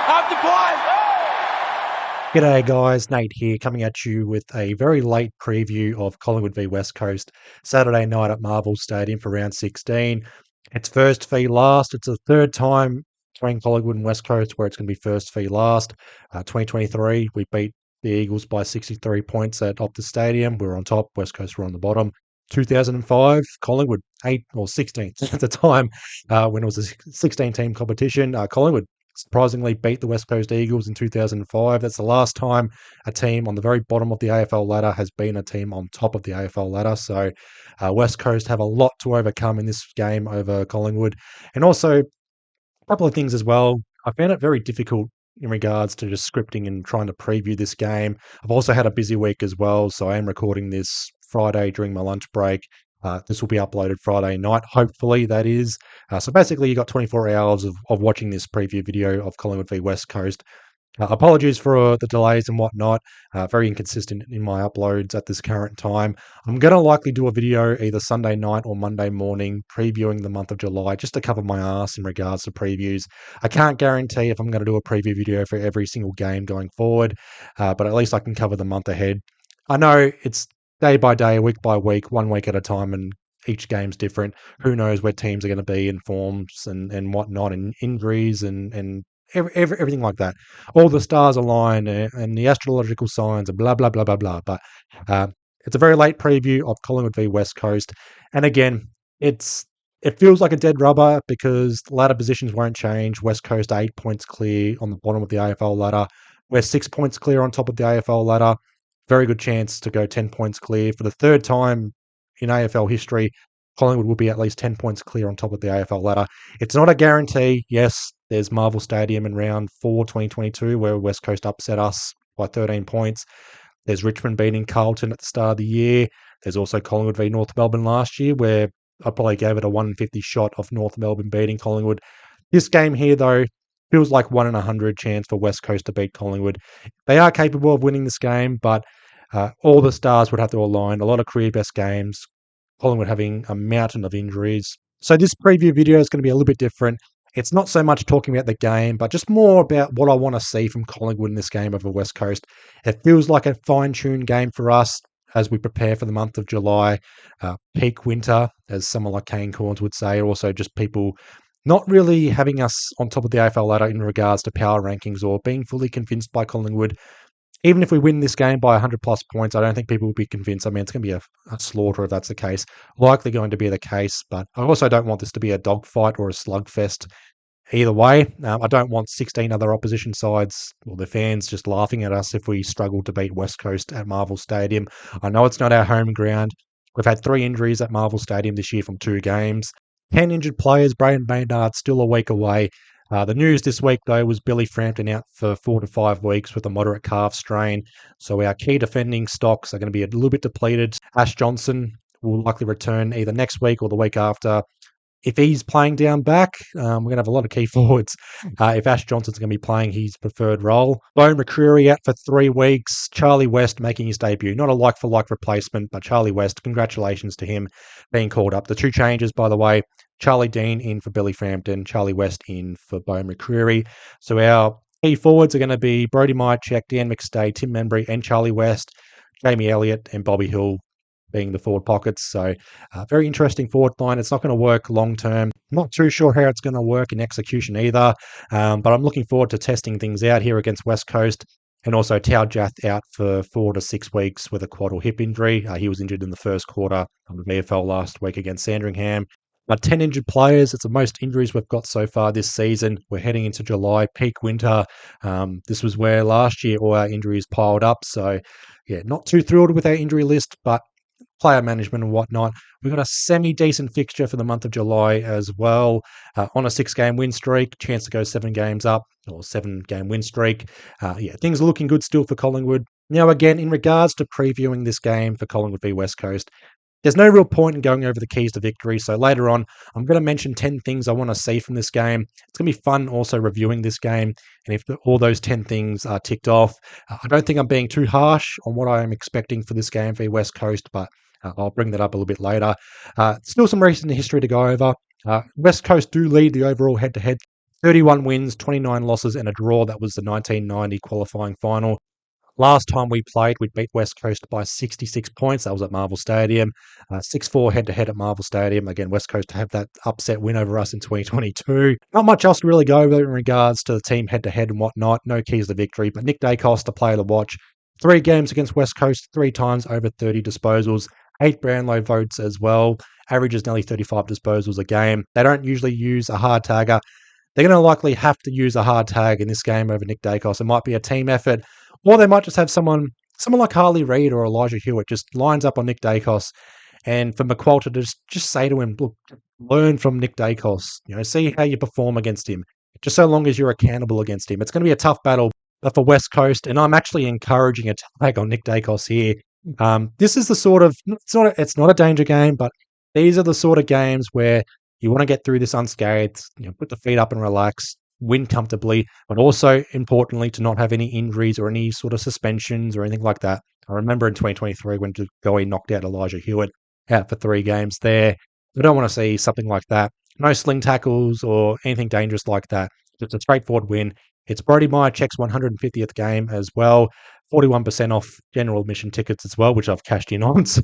Up the play! G'day guys, Nate here coming at you with a very late preview of Collingwood v West Coast Saturday night at Marvel Stadium for round 16. It's first v last. It's the third time between Collingwood and West Coast where it's going to be first v last. 2023, we beat the Eagles by 63 points at Optus Stadium. We were on top, West Coast were on the bottom. 2005, Collingwood 8 or 16th at the time when it was a 16-team competition. Collingwood surprisingly beat the West Coast Eagles in 2005. That's the last time a team on the very bottom of the AFL ladder has been a team on top of the AFL ladder. So West Coast have a lot to overcome in this game over Collingwood. And also, a couple of things as well. I found it very difficult in regards to just scripting and trying to preview this game. I've also had a busy week as well, so I am recording this Friday during my lunch break. This will be uploaded Friday night, hopefully, that is. So basically, you got 24 hours of watching this preview video of Collingwood v West Coast. Apologies for the delays and whatnot. Very inconsistent in my uploads at this current time. I'm going to likely do a video either Sunday night or Monday morning previewing the month of July just to cover my ass in regards to previews. I can't guarantee if I'm going to do a preview video for every single game going forward, but at least I can cover the month ahead. I know it's day by day, week by week, 1 week at a time, and each game's different. Who knows where teams are going to be in forms and whatnot, and injuries and everything like that. All the stars align and the astrological signs and blah, blah, blah, blah, blah. But uh, it's a very late preview of Collingwood v West Coast. And again, it feels like a dead rubber because ladder positions won't change. West Coast 8 points clear on the bottom of the AFL ladder. We're 6 points clear on top of the AFL ladder. Very good chance to go 10 points clear. For the third time in AFL history, Collingwood will be at least 10 points clear on top of the AFL ladder. It's not a guarantee. Yes, there's Marvel Stadium in round 4, 2022, where West Coast upset us by 13 points. There's Richmond beating Carlton at the start of the year. There's also Collingwood v North Melbourne last year, where I probably gave it a 150 shot of North Melbourne beating Collingwood. This game here, though, feels like 1 in 100 chance for West Coast to beat Collingwood. They are capable of winning this game, but all the stars would have to align. A lot of career best games. Collingwood having a mountain of injuries. So this preview video is going to be a little bit different. It's not so much talking about the game, but just more about what I want to see from Collingwood in this game over West Coast. It feels like a fine-tuned game for us as we prepare for the month of July. Peak winter, as someone like Kane Corns would say. Also just people not really having us on top of the AFL ladder in regards to power rankings or being fully convinced by Collingwood. Even if we win this game by 100 plus points, I don't think people will be convinced. I mean, it's going to be a slaughter if that's the case. Likely going to be the case, but I also don't want this to be a dogfight or a slugfest. Either way, I don't want 16 other opposition sides or the fans just laughing at us if we struggle to beat West Coast at Marvel Stadium. I know it's not our home ground. We've had 3 injuries at Marvel Stadium this year from 2 games. 10 injured players. Braden Maynard still a week away. The news this week, though, was Billy Frampton out for 4 to 5 weeks with a moderate calf strain. So our key defending stocks are going to be a little bit depleted. Ash Johnson will likely return either next week or the week after. If he's playing down back, we're going to have a lot of key forwards. If Ash Johnson's going to be playing his preferred role. Bo McCreary out for 3 weeks. Charlie West making his debut. Not a like-for-like replacement, but Charlie West, congratulations to him being called up. The 2 changes, by the way, Charlie Dean in for Billy Frampton, Charlie West in for Bo McCreary. So our key forwards are going to be Brodie Myercheck, Dan McStay, Tim Membry, and Charlie West, Jamie Elliott, and Bobby Hill being the forward pockets. So very interesting forward line. It's not going to work long term. Not too sure how it's going to work in execution either, but I'm looking forward to testing things out here against West Coast. And also Tao Jath out for 4 to 6 weeks with a quad or hip injury. He was injured in the first quarter of the VFL last week against Sandringham. 10 injured players. It's the most injuries we've got so far this season. We're heading into July, peak winter. This was where last year all our injuries piled up. So, yeah, not too thrilled with our injury list, but player management and whatnot. We've got a semi-decent fixture for the month of July as well. On a 6-game win streak, chance to go 7 games up, or 7-game win streak. Things are looking good still for Collingwood. Now, again, in regards to previewing this game for Collingwood v West Coast, there's no real point in going over the keys to victory. So later on, I'm going to mention 10 things I want to see from this game. It's going to be fun also reviewing this game. And if all those 10 things are ticked off, I don't think I'm being too harsh on what I am expecting for this game for West Coast, but I'll bring that up a little bit later. Still some recent history to go over. West Coast do lead the overall head-to-head 31 wins, 29 losses, and a draw. That was the 1990 qualifying final. Last time we played, we beat West Coast by 66 points. That was at Marvel Stadium. 6-4 head-to-head at Marvel Stadium. Again, West Coast to have that upset win over us in 2022. Not much else to really go over in regards to the team head-to-head and whatnot. No keys to victory, but Nick Dacos, the player to watch. 3 games against West Coast, 3 times over 30 disposals. 8 Brownlow votes as well. Averages nearly 35 disposals a game. They don't usually use a hard tagger. They're going to likely have to use a hard tag in this game over Nick Dacos. It might be a team effort, or they might just have someone like Harley Reid or Elijah Hewitt just lines up on Nick Dacos, and for McQualter to just say to him, look, learn from Nick Dacos. See how you perform against him. Just so long as you're accountable against him, it's going to be a tough battle. But for West Coast, and I'm actually encouraging a tag on Nick Dacos here. This is the sort of it's not a danger game, but these are the sort of games where you want to get through this unscathed, put the feet up and relax, win comfortably, but also importantly to not have any injuries or any sort of suspensions or anything like that. I remember in 2023 when Goey knocked out Elijah Hewitt out for 3 games there. I don't want to see something like that. No sling tackles or anything dangerous like that. Just a straightforward win. It's Brody Myercheck's 150th game as well. 41% off general admission tickets as well, which I've cashed in on. So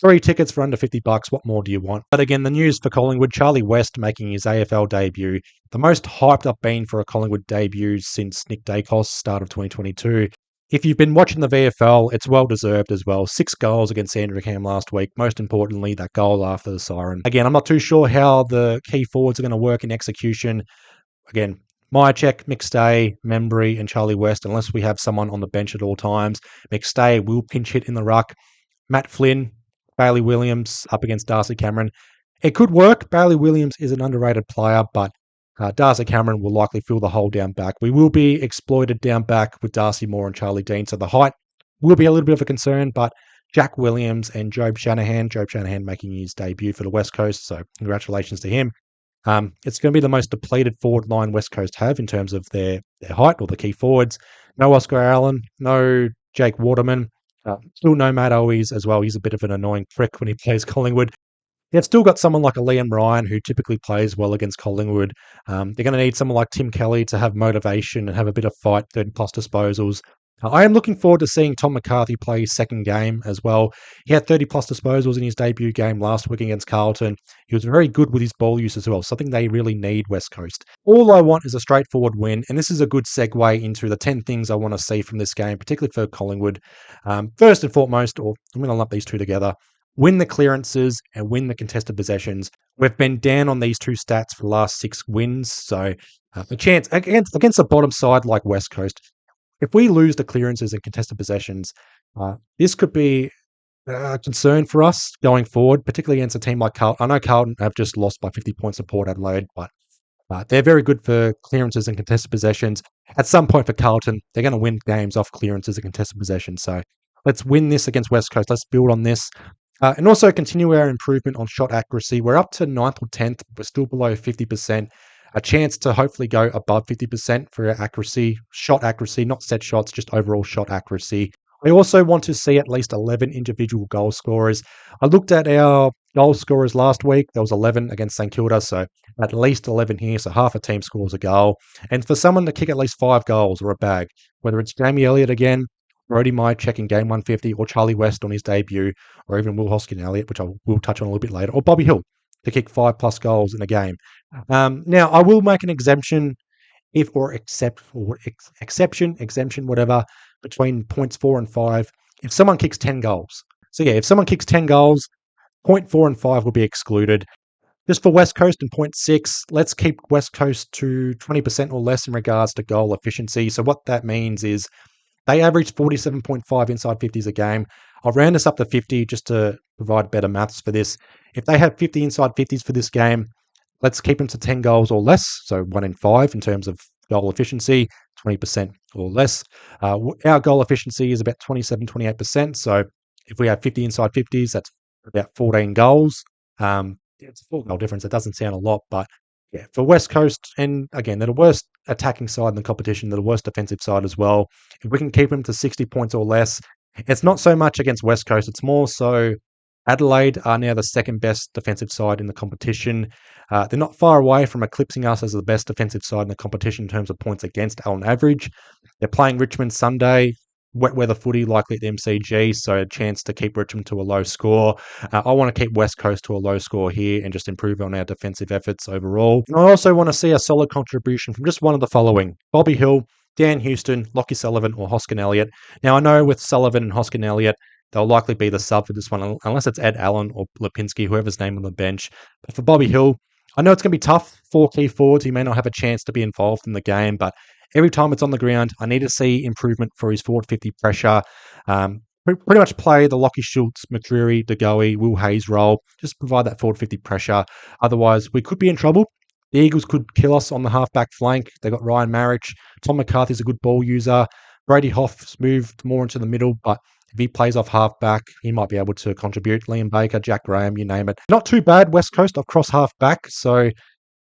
3 tickets for under $50. What more do you want? But again, the news for Collingwood, Charlie West making his AFL debut. The most hyped up been for a Collingwood debut since Nick Dacos, start of 2022. If you've been watching the VFL, it's well deserved as well. 6 goals against Sandringham last week. Most importantly, that goal after the siren. Again, I'm not too sure how the key forwards are going to work in execution. Again, Myercheck, McStay, Membry, and Charlie West, unless we have someone on the bench at all times. McStay will pinch hit in the ruck. Matt Flynn, Bailey Williams up against Darcy Cameron. It could work. Bailey Williams is an underrated player, but Darcy Cameron will likely fill the hole down back. We will be exploited down back with Darcy Moore and Charlie Dean, so the height will be a little bit of a concern, but Jack Williams and Jobe Shanahan making his debut for the West Coast, so congratulations to him. It's going to be the most depleted forward line West Coast have in terms of their height or the key forwards. No Oscar Allen, no Jake Waterman, still no Matt Owies as well. He's a bit of an annoying prick when he plays Collingwood. They've still got someone like a Liam Ryan who typically plays well against Collingwood. They're going to need someone like Tim Kelly to have motivation and have a bit of fight, 30-plus disposals. I am looking forward to seeing Tom McCarthy play his second game as well. He had 30-plus disposals in his debut game last week against Carlton. He was very good with his ball use as well, something they really need, West Coast. All I want is a straightforward win, and this is a good segue into the 10 things I want to see from this game, particularly for Collingwood. First and foremost, or I'm going to lump these two together, win the clearances and win the contested possessions. We've been down on these 2 stats for the last 6 wins, so a chance against a bottom side like West Coast. If we lose the clearances and contested possessions, this could be a concern for us going forward, particularly against a team like Carlton. I know Carlton have just lost by 50 points to Port Adelaide, but they're very good for clearances and contested possessions. At some point for Carlton, they're going to win games off clearances and contested possessions. So let's win this against West Coast. Let's build on this. And also continue our improvement on shot accuracy. We're up to 9th or 10th. We're still below 50%. A chance to hopefully go above 50% for our accuracy, shot accuracy, not set shots, just overall shot accuracy. I also want to see at least 11 individual goal scorers. I looked at our goal scorers last week. There was 11 against St Kilda, so at least 11 here, so half a team scores a goal. And for someone to kick at least 5 goals or a bag, whether it's Jamie Elliott again, Brody Myercheck in game 150, or Charlie West on his debut, or even Will Hoskin-Elliott, which I will touch on a little bit later, or Bobby Hill to kick 5+ goals in a game. Now, I will make an exemption exemption, whatever, between points 4 and 5, if someone kicks 10 goals. So yeah, if someone kicks 10 goals, point 4 and 5 will be excluded. Just for West Coast and point 6, let's keep West Coast to 20% or less in regards to goal efficiency. So what that means is they average 47.5 inside 50s a game. I'll round this up to 50 just to provide better maths for this. If they have 50 inside 50s for this game, let's keep them to 10 goals or less, so 1 in 5 in terms of goal efficiency, 20% or less. Our goal efficiency is about 27-28%, so if we have 50 inside 50s, that's about 14 goals. It's a 4-goal difference. It doesn't sound a lot, but yeah, for West Coast, and again, they're the worst attacking side in the competition, they're the worst defensive side as well. If we can keep them to 60 points or less, it's not so much against West Coast, it's more so Adelaide are now the second best defensive side in the competition. They're not far away from eclipsing us as the best defensive side in the competition in terms of points against on average. They're playing Richmond Sunday, wet weather footy likely at the MCG, so a chance to keep Richmond to a low score. I want to keep West Coast to a low score here and just improve on our defensive efforts overall. And I also want to see a solid contribution from just one of the following: Bobby Hill, Dan Houston, Lockie Sullivan, or Hoskin Elliott. Now, I know with Sullivan and Hoskin Elliott, they'll likely be the sub for this one, unless it's Ed Allen or Lipinski, whoever's named on the bench. But for Bobby Hill, I know it's going to be tough. 4 key forwards, he may not have a chance to be involved in the game, but every time it's on the ground, I need to see improvement for his forward 50 pressure. Pretty much play the Lockie Schultz, McCreary, DeGoey, Will Hayes role. Just provide that forward 50 pressure. Otherwise, we could be in trouble. The Eagles could kill us on the halfback flank. They got Ryan Marich. Tom McCarthy's a good ball user. Brady Hoff's moved more into the middle, but if he plays off halfback, he might be able to contribute. Liam Baker, Jack Graham, you name it. Not too bad, West Coast, across halfback. So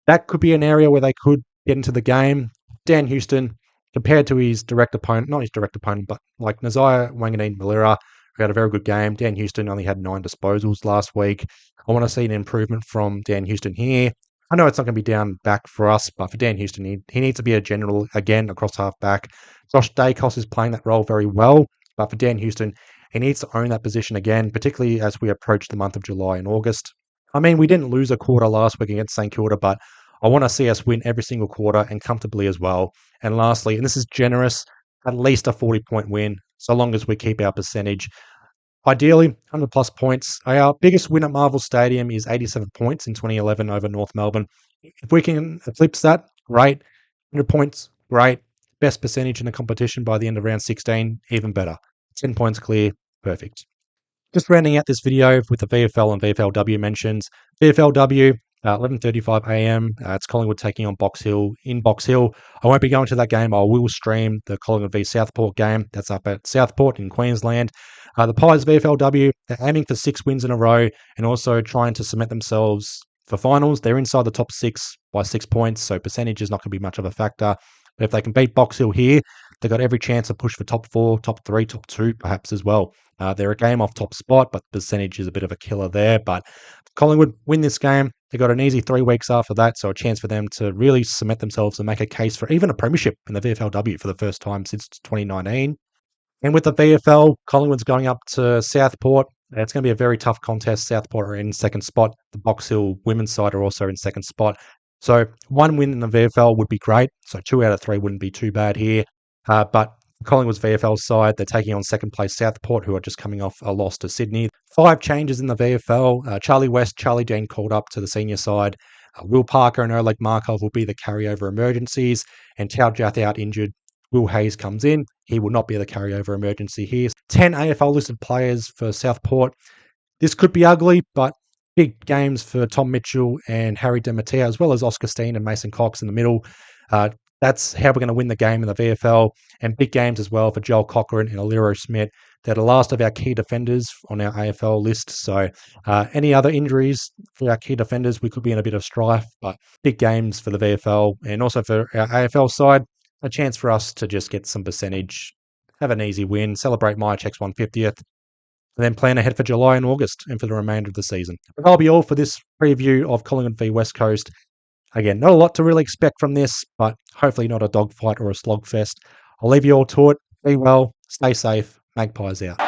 that could be an area where they could get into the game. Dan Houston, compared to his direct opponent, not his direct opponent, but like Nazaya Wanganeen-Malira, who had a very good game. Dan Houston only had 9 disposals last week. I want to see an improvement from Dan Houston here. I know it's not going to be down back for us, but for Dan Houston, he needs to be a general again across halfback. Josh Dacos is playing that role very well, but for Dan Houston, he needs to own that position again, particularly as we approach the month of July and August. I mean, we didn't lose a quarter last week against St Kilda, but I want to see us win every single quarter and comfortably as well. And lastly, and this is generous, at least a 40-point win, so long as we keep our percentage. Ideally, 100 plus points. Our biggest win at Marvel Stadium is 87 points in 2011 over North Melbourne. If we can eclipse that, great. 100 points, great. Best percentage in the competition by the end of round 16, even better. 10 points clear, perfect. Just rounding out this video with the VFL and VFLW mentions. VFLW, 11:35 a.m. It's Collingwood taking on Box Hill in Box Hill. I won't be going to that game. I will stream the Collingwood v Southport game. That's up at Southport in Queensland. The Pies VFLW, they're aiming for 6 wins in a row and also trying to cement themselves for finals. They're inside the top 6 by 6 points, so percentage is not going to be much of a factor. But if they can beat Box Hill here, they've got every chance to push for top 4, top 3, top 2 perhaps as well. They're a game off top spot, but the percentage is a bit of a killer there. But Collingwood win this game. They've got an easy 3 weeks after that, so a chance for them to really cement themselves and make a case for even a premiership in the VFLW for the first time since 2019. And with the VFL, Collingwood's going up to Southport. It's going to be a very tough contest. Southport are in second spot. The Box Hill women's side are also in second spot. So 1 win in the VFL would be great. So 2 out of 3 wouldn't be too bad here. But Collingwood's VFL side, they're taking on second place Southport, who are just coming off a loss to Sydney. 5 changes in the VFL. Charlie West, Charlie Dean called up to the senior side. Will Parker and Oleg Markov will be the carryover emergencies. And Tao Jath out injured. Will Hayes comes in. He will not be the carryover emergency here. 10 AFL listed players for Southport. This could be ugly, but big games for Tom Mitchell and Harry Demeter, as well as Oscar Steen and Mason Cox in the middle. That's how we're going to win the game in the VFL, and big games as well for Joel Cochran and Aliro Smith. They're the last of our key defenders on our AFL list. So any other injuries for our key defenders, we could be in a bit of strife, but big games for the VFL and also for our AFL side. A chance for us to just get some percentage, have an easy win, celebrate Myercheck's 150th, and then plan ahead for July and August and for the remainder of the season. But that'll be all for this preview of Collingwood v West Coast. Again, not a lot to really expect from this, but hopefully not a dogfight or a slogfest. I'll leave you all to it. Be well, stay safe, Magpies out.